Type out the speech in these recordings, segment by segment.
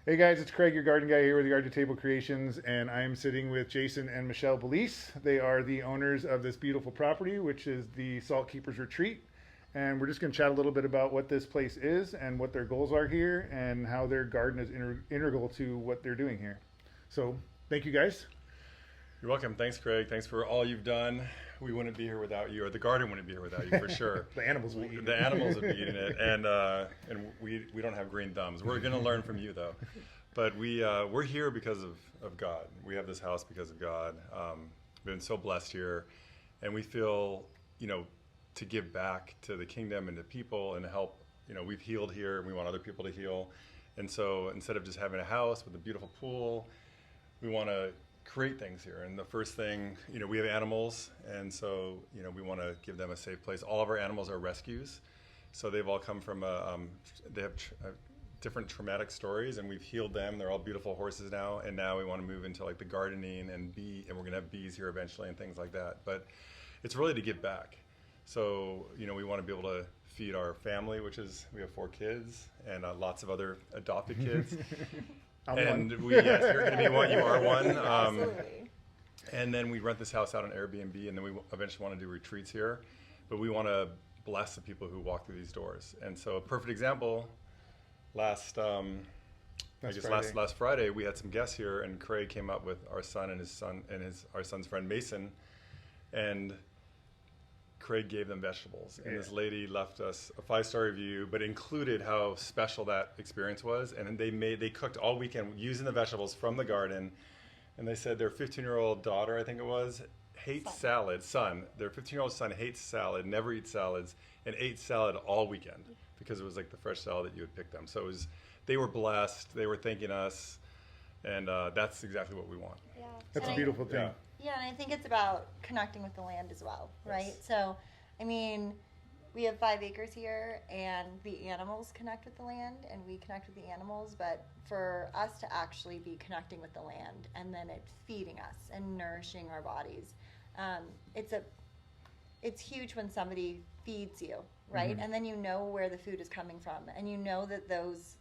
Hey guys, it's Craig, your garden guy here with Yard to Table Creations, and I am sitting with Jason and Michelle Belize. They are the owners of this beautiful property, which is the Salt Keepers Retreat. And we're just going to chat a little bit about what this place is and what their goals are here and how their garden is integral to what they're doing here. So, thank you guys. You're welcome. Thanks, Craig. Thanks for all you've done. We wouldn't be here without you, or the garden wouldn't be here without you for sure. The animals would eat it. The animals would be eating it, and we don't have green thumbs. We're going to learn from you though. But we're here because of God. We have this house because of God. We've been so blessed here, and we feel to give back to the kingdom and to people and to help. We've healed here, and we want other people to heal. And so instead of just having a house with a beautiful pool, we want to create things here. And the first thing, we have animals, and so we want to give them a safe place. All of our animals are rescues, so they've all come from they have different traumatic stories, and we've healed them. They're all beautiful horses now, and now we want to move into like the gardening and we're going to have bees here eventually and things like that. But it's really to give back. So we want to be able to feed our family, which is we have 4 kids and lots of other adopted kids. And yes, you're going to be one. You are one. Absolutely. And then we rent this house out on Airbnb, and then we eventually want to do retreats here. But we want to bless the people who walk through these doors. And so a perfect example, last Friday, we had some guests here, and Craig came up with our son and our son's friend Mason, and Craig gave them vegetables, and this lady left us a 5-star review, but included how special that experience was. And they cooked all weekend using the vegetables from the garden, and they said their 15-year-old daughter, I think it was, hates salad. Their 15-year-old son hates salad, never eats salads, and ate salad all weekend because it was like the fresh salad that you would pick them. So they were blessed. They were thanking us, and that's exactly what we want. Yeah. That's a beautiful thing. Yeah, and I think it's about connecting with the land as well, right? Yes. So, I mean, we have 5 acres here, and the animals connect with the land, and we connect with the animals. But for us to actually be connecting with the land, and then it feeding us and nourishing our bodies, it's huge when somebody feeds you, right? Mm-hmm. And then you know where the food is coming from, and you know that those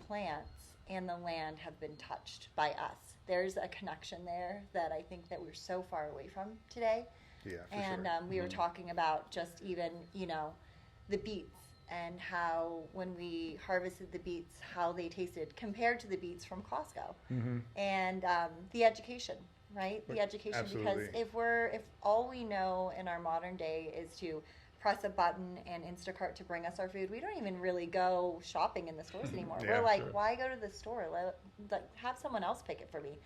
plants and the land have been touched by us. There's a connection there that I think that we're so far away from today. Yeah, for and sure. We were talking about just even, the beets and how when we harvested the beets, how they tasted compared to the beets from Costco. Mm-hmm. And the education, right? The education, Absolutely. because if all we know in our modern day is to press a button and Instacart to bring us our food, we don't even really go shopping in the stores anymore. Yeah, We're like, sure. why go to the store? Have someone else pick it for me.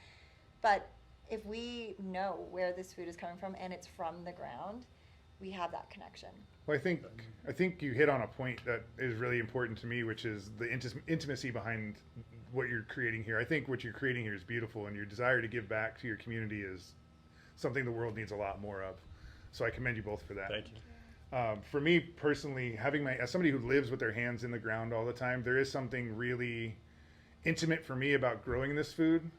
But if we know where this food is coming from and it's from the ground, we have that connection. Well, I think you hit on a point that is really important to me, which is the intimacy behind what you're creating here. I think what you're creating here is beautiful, and your desire to give back to your community is something the world needs a lot more of. So I commend you both for that. Thank you. For me personally, as somebody who lives with their hands in the ground all the time, there is something really intimate for me about growing this food.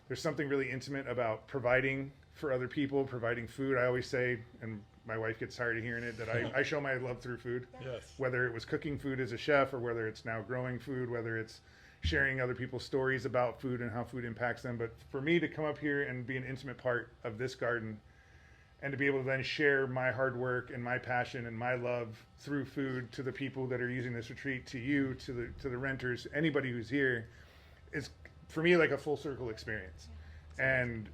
There's something really intimate about providing for other people, providing food. I always say, and my wife gets tired of hearing it, that I show my love through food. Yes. Whether it was cooking food as a chef, or whether it's now growing food, whether it's sharing other people's stories about food and how food impacts them. But for me to come up here and be an intimate part of this garden, and to be able to then share my hard work and my passion and my love through food to the people that are using this retreat, to you, to the renters, anybody who's here, is for me like a full circle experience. And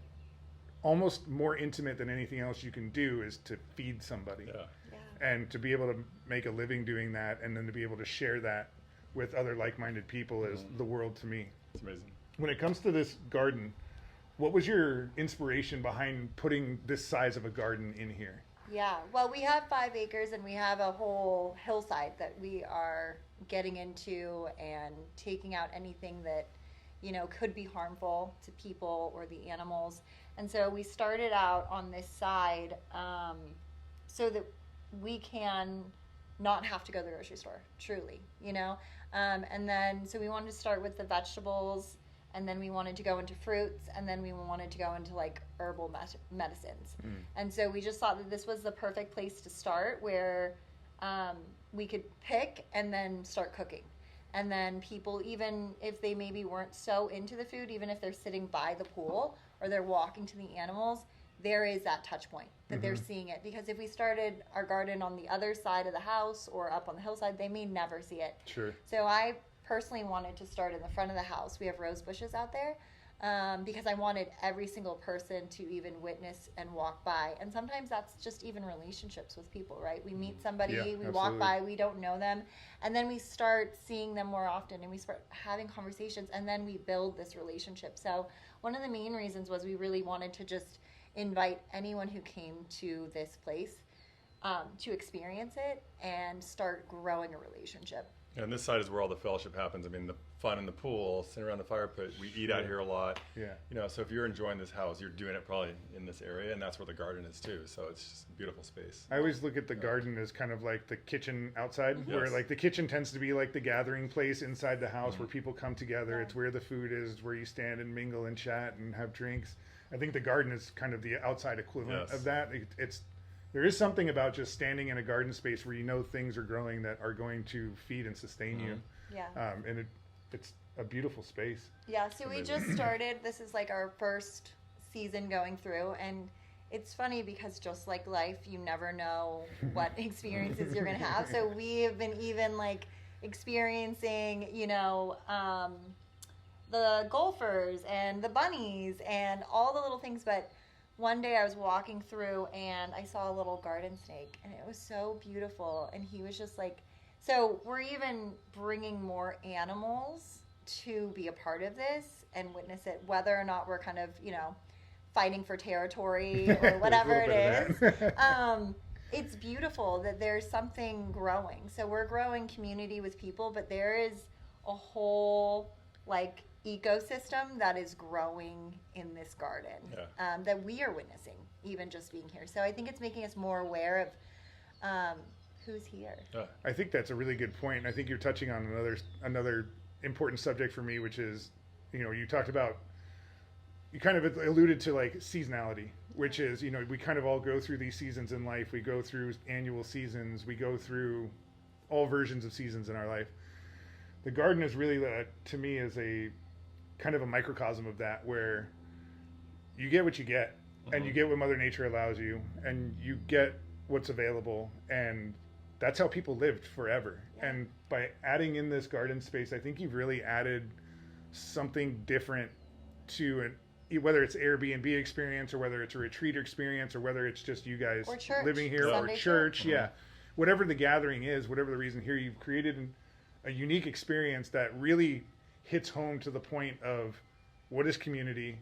almost more intimate than anything else you can do is to feed somebody. Yeah. Yeah. And to be able to make a living doing that, and then to be able to share that with other like-minded people is the world to me. It's amazing. When it comes to this garden, what was your inspiration behind putting this size of a garden in here? Yeah, well, we have 5 acres, and we have a whole hillside that we are getting into and taking out anything that, could be harmful to people or the animals. And so we started out on this side so that we can not have to go to the grocery store, truly, and then so we wanted to start with the vegetables, and then we wanted to go into fruits, and then we wanted to go into like herbal medicines. And so we just thought that this was the perfect place to start, where we could pick and then start cooking. And then people, even if they maybe weren't so into the food, even if they're sitting by the pool or they're walking to the animals, there is that touch point that they're seeing it. Because if we started our garden on the other side of the house or up on the hillside, they may never see it. Sure. So I personally wanted to start in the front of the house. We have rose bushes out there. Because I wanted every single person to even witness and walk by. And sometimes that's just even relationships with people, right? We meet somebody, Yeah, we absolutely. walk by, we don't know them, and then we start seeing them more often and we start having conversations, and then we build this relationship. So one of the main reasons was we really wanted to just invite anyone who came to this place to experience it and start growing a relationship. And this side is where all the fellowship happens. I mean, the fun in the pool, sitting around the fire pit. We eat out here a lot. Yeah. You know, so if you're enjoying this house, you're doing it probably in this area, and that's where the garden is too. So it's just a beautiful space. I always look at the garden as kind of like the kitchen outside, where Yes. like the kitchen tends to be like the gathering place inside the house where people come together. Yeah. It's where the food is, where you stand and mingle and chat and have drinks. I think the garden is kind of the outside equivalent Yes. of that. There is something about just standing in a garden space where you know things are growing that are going to feed and sustain you. Yeah. And it's a beautiful space. Yeah, so we just started. This is like our first season going through, and it's funny because just like life, you never know what experiences you're going to have. So we have been even like experiencing, the golfers and the bunnies and all the little things. But one day I was walking through and I saw a little garden snake, and it was so beautiful. And he was just like, so we're even bringing more animals to be a part of this and witness it, whether or not we're kind of, fighting for territory or There's a whatever little it bit of is. that. It's beautiful that there's something growing. So we're growing community with people, but there is a whole like ecosystem that is growing in this garden that we are witnessing, even just being here. So I think it's making us more aware of who's here. I think that's a really good point. I think you're touching on another important subject for me, which is, you talked about, you kind of alluded to like seasonality, which is, we kind of all go through these seasons in life. We go through annual seasons. We go through all versions of seasons in our life. The garden is really, to me, is a kind of a microcosm of that, where you get what you get, and you get what Mother Nature allows you, and you get what's available, and that's how people lived forever. Yeah. And by adding in this garden space, I think you've really added something different to whether it's Airbnb experience or whether it's a retreat experience or whether it's just you guys Or church. living here Sunday or church. Yeah. Whatever the gathering is, whatever the reason here, you've created a unique experience that really hits home to the point of what is community,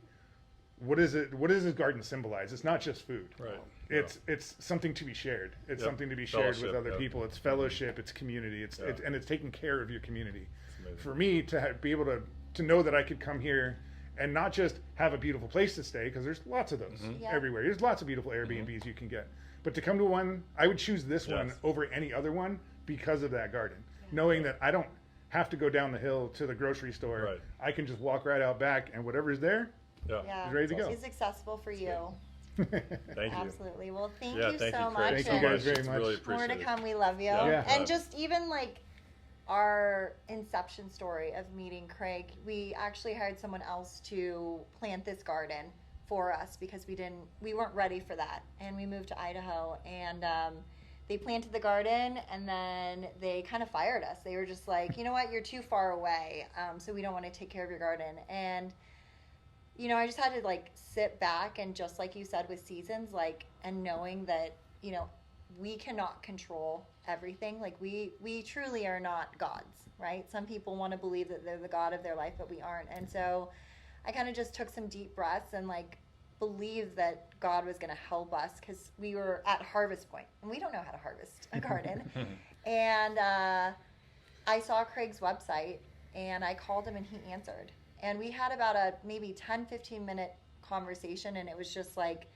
what does this garden symbolize? It's not just food. Right. It's something to be shared. It's Yep. something to be shared with Fellowship, other yep. people. It's fellowship. It's community. It's Yeah. and it's taking care of your community. amazing. For me to be able to know that I could come here and not just have a beautiful place to stay, because there's lots of those Yeah. everywhere. There's lots of beautiful Airbnbs you can get, but to come to one, I would choose this one Yes. over any other one because of that garden, knowing that I don't have to go down the hill to the grocery store. Right. I can just walk right out back, and whatever's there, Yeah. Yeah, It's ready to go. It's accessible for you. Thank you. Absolutely. Well, thank Yeah, you thank so you, much. Craig. Thank you guys very It's much. Really More appreciate to it. come. We love you. Yeah. And just even like our inception story of meeting Craig, we actually hired someone else to plant this garden for us because we weren't ready for that, and we moved to Idaho, and they planted the garden, and then they kind of fired us. They were just like, you know what, you're too far away, so we don't want to take care of your garden. And I just had to like sit back and, just like you said with seasons, like, and knowing that we cannot control everything. Like we truly are not gods, right? Some people want to believe that they're the god of their life, but we aren't. And so I kind of just took some deep breaths and like believed that God was going to help us, because we were at harvest point and we don't know how to harvest a garden. And I saw Craig's website and I called him and he answered. And we had about a maybe 10-15 minute conversation, and it was just like,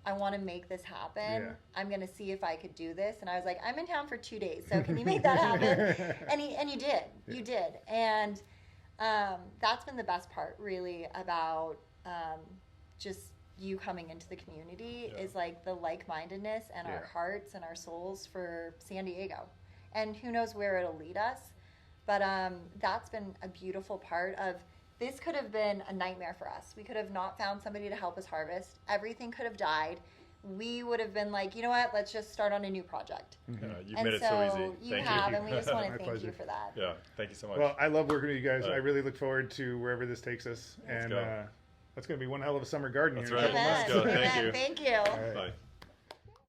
I want to make this happen. Yeah. I'm going to see if I could do this. And I was like, I'm in town for 2 days, so can you make that happen? And you did. Yeah. You did. And that's been the best part, really, about just you coming into the community, Yeah. is like the like-mindedness and our Yeah. hearts and our souls for San Diego. And who knows where it'll lead us. But that's been a beautiful part of. This could have been a nightmare for us. We could have not found somebody to help us harvest. Everything could have died. We would have been like, you know what? Let's just start on a new project. Yeah, you've And made it so easy. You Thank have, you. and we just want My to thank pleasure. you for that. Yeah, thank you so much. Well, I love working with you guys. Right. I really look forward to wherever this takes us. Let's and go. that's going to be one hell of a summer garden That's here in a right. couple Let's months. go. Thank you. Thank you. All right. Bye.